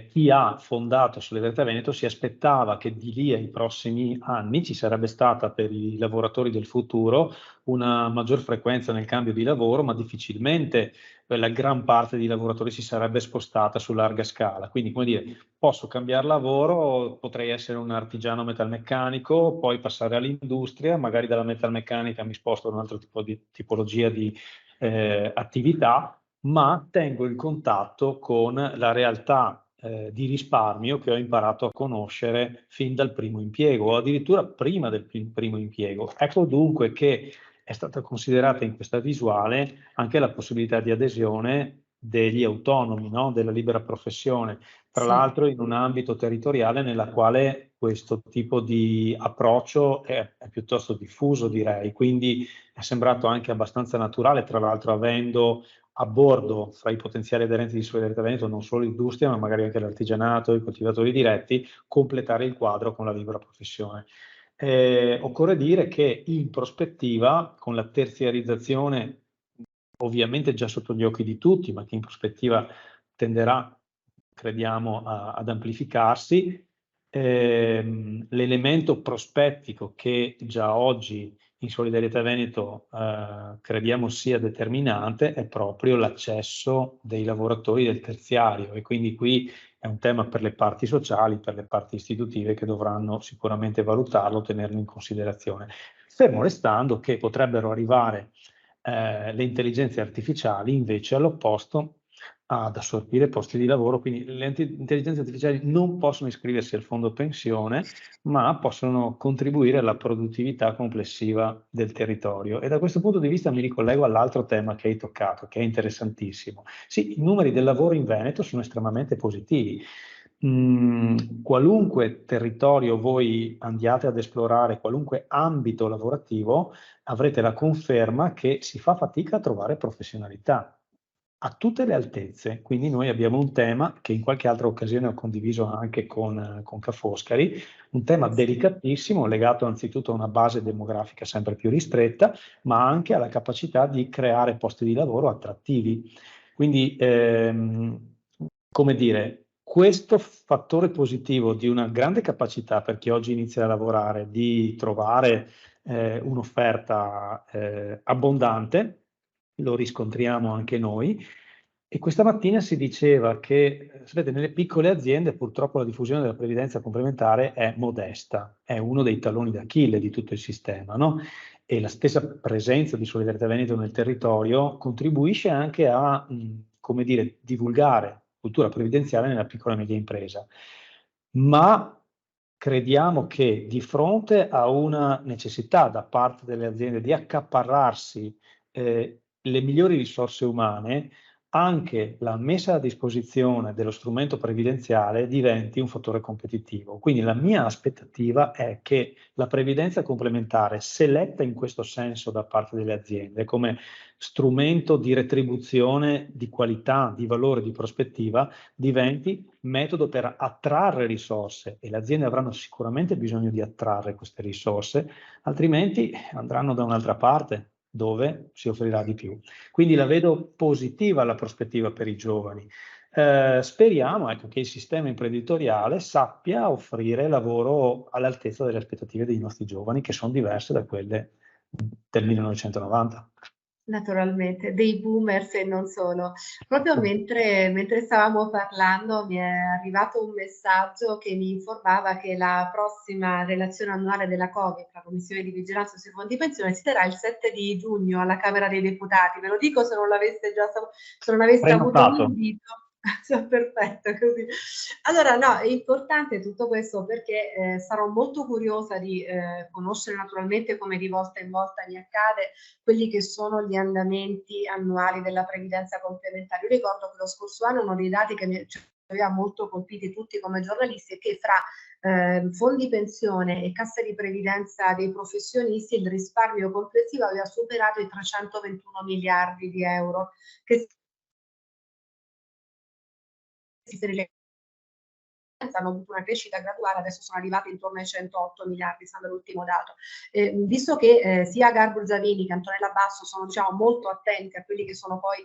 chi ha fondato Solidarietà Veneto si aspettava che di lì ai prossimi anni ci sarebbe stata per i lavoratori del futuro una maggior frequenza nel cambio di lavoro, ma difficilmente la gran parte dei lavoratori si sarebbe spostata su larga scala. Quindi, come dire, posso cambiare lavoro, potrei essere un artigiano metalmeccanico, poi passare all'industria, magari dalla metalmeccanica mi sposto a un altro tipo di tipologia di attività, ma tengo il contatto con la realtà di risparmio che ho imparato a conoscere fin dal primo impiego o addirittura prima del primo impiego. Ecco dunque che è stata considerata in questa visuale anche la possibilità di adesione degli autonomi, no? Della libera professione, tra Sì. l'altro in un ambito territoriale nella quale questo tipo di approccio è piuttosto diffuso, direi, quindi è sembrato anche abbastanza naturale, tra l'altro avendo a bordo fra i potenziali aderenti di Solidarietà Veneto non solo l'industria, ma magari anche l'artigianato, i coltivatori diretti, completare il quadro con la libera professione. Occorre dire che in prospettiva, con la terziarizzazione ovviamente già sotto gli occhi di tutti, ma che in prospettiva tenderà, crediamo, ad amplificarsi, l'elemento prospettico che già oggi in Solidarietà Veneto crediamo sia determinante è proprio l'accesso dei lavoratori del terziario, e quindi qui è un tema per le parti sociali, per le parti istitutive, che dovranno sicuramente valutarlo, tenerlo in considerazione, fermo restando che potrebbero arrivare le intelligenze artificiali invece all'opposto ad assorbire posti di lavoro, quindi le intelligenze artificiali non possono iscriversi al fondo pensione, ma possono contribuire alla produttività complessiva del territorio. E da questo punto di vista mi ricollego all'altro tema che hai toccato, che è interessantissimo. Sì, i numeri del lavoro in Veneto sono estremamente positivi. Qualunque territorio voi andiate ad esplorare, qualunque ambito lavorativo, avrete la conferma che si fa fatica a trovare professionalità a tutte le altezze. Quindi noi abbiamo un tema che in qualche altra occasione ho condiviso anche con Ca' Foscari, un tema delicatissimo legato anzitutto a una base demografica sempre più ristretta, ma anche alla capacità di creare posti di lavoro attrattivi. Quindi, come dire, questo fattore positivo di una grande capacità per chi oggi inizia a lavorare di trovare un'offerta abbondante, lo riscontriamo anche noi. E questa mattina si diceva che, sapete, nelle piccole aziende purtroppo la diffusione della previdenza complementare è modesta, è uno dei talloni d'Achille di tutto il sistema, no? E la stessa presenza di Solidarietà Veneto nel territorio contribuisce anche a, come dire, divulgare cultura previdenziale nella piccola e media impresa. Ma crediamo che di fronte a una necessità da parte delle aziende di accaparrarsi le migliori risorse umane, anche la messa a disposizione dello strumento previdenziale diventi un fattore competitivo. Quindi la mia aspettativa è che la previdenza complementare, se letta in questo senso da parte delle aziende, come strumento di retribuzione di qualità, di valore, di prospettiva, diventi metodo per attrarre risorse, e le aziende avranno sicuramente bisogno di attrarre queste risorse, altrimenti andranno da un'altra parte dove si offrirà di più. Quindi la vedo positiva la prospettiva per i giovani. Speriamo, ecco, che il sistema imprenditoriale sappia offrire lavoro all'altezza delle aspettative dei nostri giovani, che sono diverse da quelle del 1990. Naturalmente, dei boomers e non solo. Proprio mentre stavamo parlando mi è arrivato un messaggio che mi informava che la prossima relazione annuale della Covid, la Commissione di Vigilanza sui Fondi Pensione, si terrà il 7 di giugno alla Camera dei Deputati. Ve lo dico se non l'aveste già, se non aveste avuto l'invito. Perfetto, così. Allora, no, è importante tutto questo perché sarò molto curiosa di conoscere naturalmente, come di volta in volta mi accade, quelli che sono gli andamenti annuali della previdenza complementare. Io ricordo che lo scorso anno uno dei dati che ci aveva molto colpiti tutti come giornalisti è che fra fondi pensione e casse di previdenza dei professionisti il risparmio complessivo aveva superato i 321 miliardi di euro, che hanno avuto una crescita graduale, adesso sono arrivati intorno ai 108 miliardi, stando all'ultimo dato. Visto che sia Garbo Zavini che Antonella Basso sono, diciamo, molto attenti a quelli che sono poi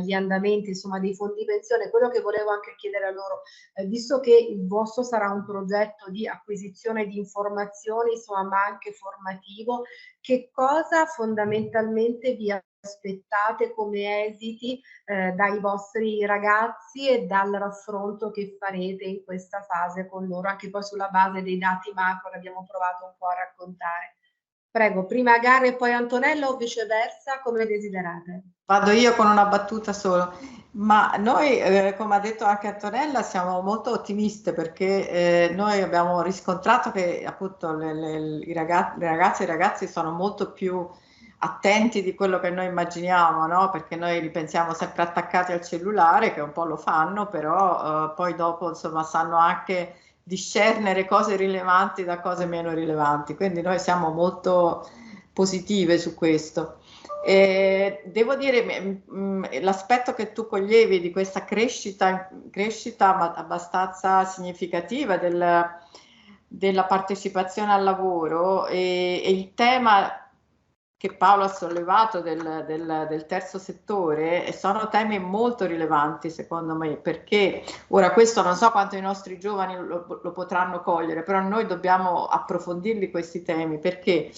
gli andamenti, insomma, dei fondi pensione, quello che volevo anche chiedere a loro, visto che il vostro sarà un progetto di acquisizione di informazioni, insomma, ma anche formativo, che cosa fondamentalmente vi aspettate come esiti dai vostri ragazzi e dal raffronto che farete in questa fase con loro, anche poi sulla base dei dati macro che abbiamo provato un po' a raccontare. Prego, prima Gara e poi Antonella, o viceversa, come desiderate. Vado io con una battuta solo, ma noi, come ha detto anche Antonella, siamo molto ottimiste perché noi abbiamo riscontrato che appunto le ragazze e i ragazzi sono molto più attenti di quello che noi immaginiamo, no? Perché noi li pensiamo sempre attaccati al cellulare, che un po' lo fanno, però poi dopo insomma sanno anche discernere cose rilevanti da cose meno rilevanti, quindi noi siamo molto positive su questo. Devo dire, l'aspetto che tu coglievi di questa crescita ma abbastanza significativa della partecipazione al lavoro e il tema che Paolo ha sollevato del terzo settore sono temi molto rilevanti secondo me, perché ora questo non so quanto i nostri giovani lo potranno cogliere, però noi dobbiamo approfondirli questi temi, perché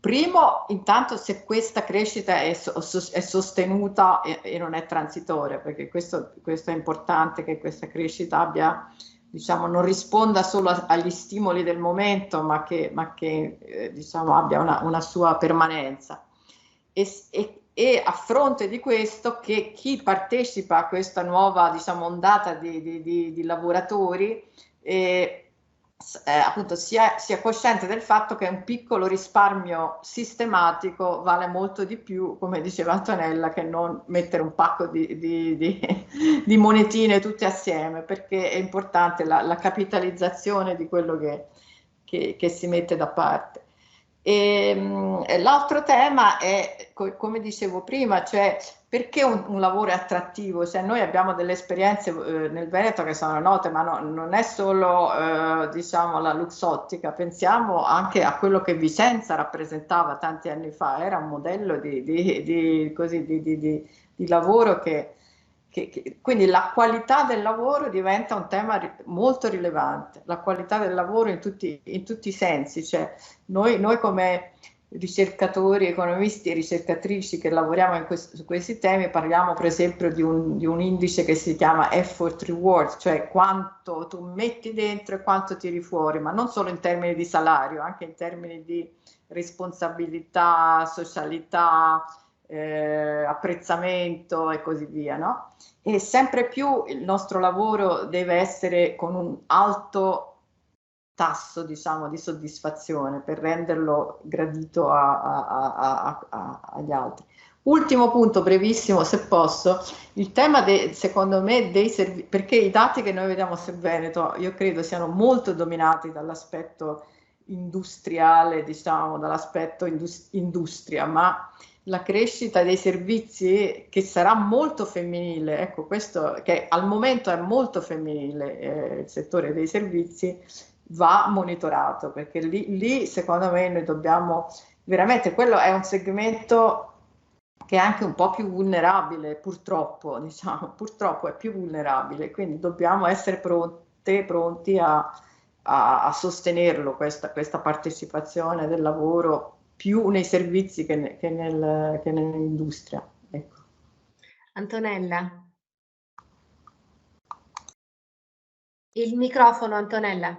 primo, intanto se questa crescita è sostenuta e non è transitoria, perché questo è importante, che questa crescita abbia, diciamo, non risponda solo agli stimoli del momento, ma che diciamo, abbia una sua permanenza. E a fronte di questo, che chi partecipa a questa nuova, diciamo, ondata di lavoratori appunto sia cosciente del fatto che un piccolo risparmio sistematico vale molto di più, come diceva Antonella, che non mettere un pacco di monetine tutte assieme, perché è importante la capitalizzazione di quello che si mette da parte. L'altro tema è, come dicevo prima, cioè perché un lavoro è attrattivo? Cioè, noi abbiamo delle esperienze nel Veneto che sono note, ma non è solo diciamo la Luxottica, pensiamo anche a quello che Vicenza rappresentava tanti anni fa, era un modello di lavoro quindi la qualità del lavoro diventa un tema molto rilevante, la qualità del lavoro in tutti i sensi, cioè noi come ricercatori, economisti e ricercatrici che lavoriamo su questi temi parliamo per esempio di un indice che si chiama effort reward, cioè quanto tu metti dentro e quanto tiri fuori, ma non solo in termini di salario, anche in termini di responsabilità, socialità, apprezzamento e così via, no? E sempre più il nostro lavoro deve essere con un alto tasso, diciamo, di soddisfazione per renderlo gradito agli altri. Ultimo punto, brevissimo, se posso, il tema secondo me dei servizi, perché i dati che noi vediamo sul Veneto io credo siano molto dominati dall'aspetto industriale, diciamo, dall'aspetto industria, ma la crescita dei servizi che sarà molto femminile, ecco questo che al momento è molto femminile, il settore dei servizi va monitorato, perché lì secondo me noi dobbiamo veramente, quello è un segmento che è anche un po' più vulnerabile, purtroppo, diciamo, purtroppo è più vulnerabile, quindi dobbiamo essere pronti a sostenerlo, questa partecipazione del lavoro più nei servizi che nell'industria. Ecco. Antonella. Il microfono, Antonella.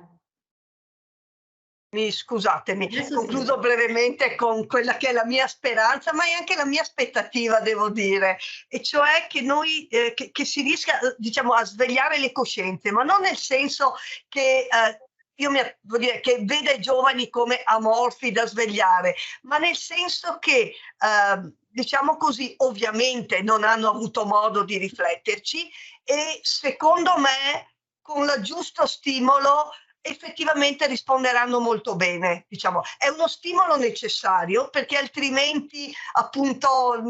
Scusatemi, concludo brevemente con quella che è la mia speranza, ma è anche la mia aspettativa, devo dire, e cioè che noi che si riesca, diciamo, a svegliare le coscienze, ma non nel senso che devo dire, che veda i giovani come amorfi da svegliare, ma nel senso che diciamo così, ovviamente non hanno avuto modo di rifletterci e secondo me con il giusto stimolo effettivamente risponderanno molto bene, diciamo. È uno stimolo necessario perché altrimenti appunto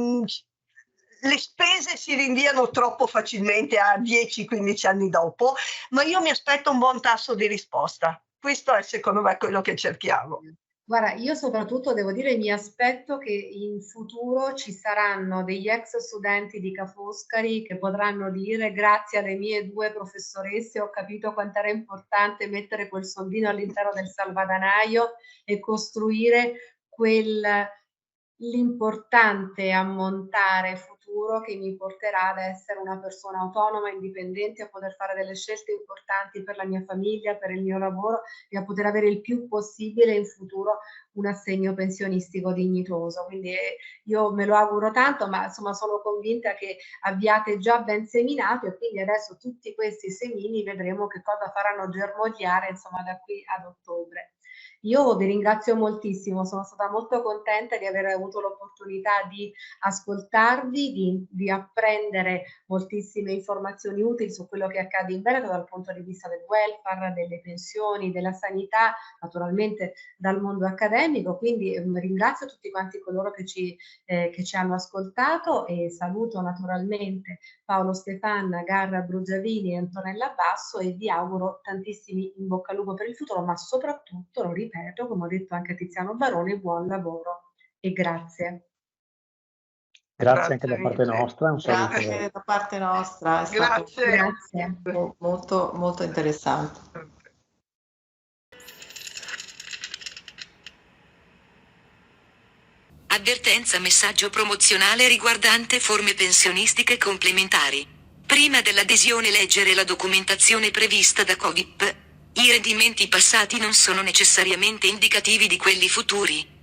le spese si rinviano troppo facilmente a 10-15 anni dopo, ma io mi aspetto un buon tasso di risposta. Questo è secondo me quello che cerchiamo. Guarda, io soprattutto devo dire mi aspetto che in futuro ci saranno degli ex studenti di Ca' Foscari che potranno dire grazie alle mie 2 professoresse ho capito quanto era importante mettere quel soldino all'interno del salvadanaio e costruire l'importante ammontare futuro che mi porterà ad essere una persona autonoma, indipendente, a poter fare delle scelte importanti per la mia famiglia, per il mio lavoro e a poter avere il più possibile in futuro un assegno pensionistico dignitoso. Quindi io me lo auguro tanto, ma insomma sono convinta che abbiate già ben seminato e quindi adesso tutti questi semini vedremo che cosa faranno germogliare insomma da qui ad ottobre. Io vi ringrazio moltissimo, sono stata molto contenta di aver avuto l'opportunità di ascoltarvi, di apprendere moltissime informazioni utili su quello che accade in Veneto dal punto di vista del welfare, delle pensioni, della sanità, naturalmente dal mondo accademico. Quindi ringrazio tutti quanti coloro che ci hanno ascoltato e saluto naturalmente Paolo Stefanna, Garra Brugiavini e Antonella Basso e vi auguro tantissimi in bocca al lupo per il futuro, ma soprattutto, lo ripeto, come ho detto anche a Tiziano Barone, buon lavoro e grazie. Grazie anche da parte nostra. Un saluto. Grazie da parte nostra, è stato molto, molto interessante. Avvertenza, messaggio promozionale riguardante forme pensionistiche complementari. Prima dell'adesione leggere la documentazione prevista da COVIP. I rendimenti passati non sono necessariamente indicativi di quelli futuri.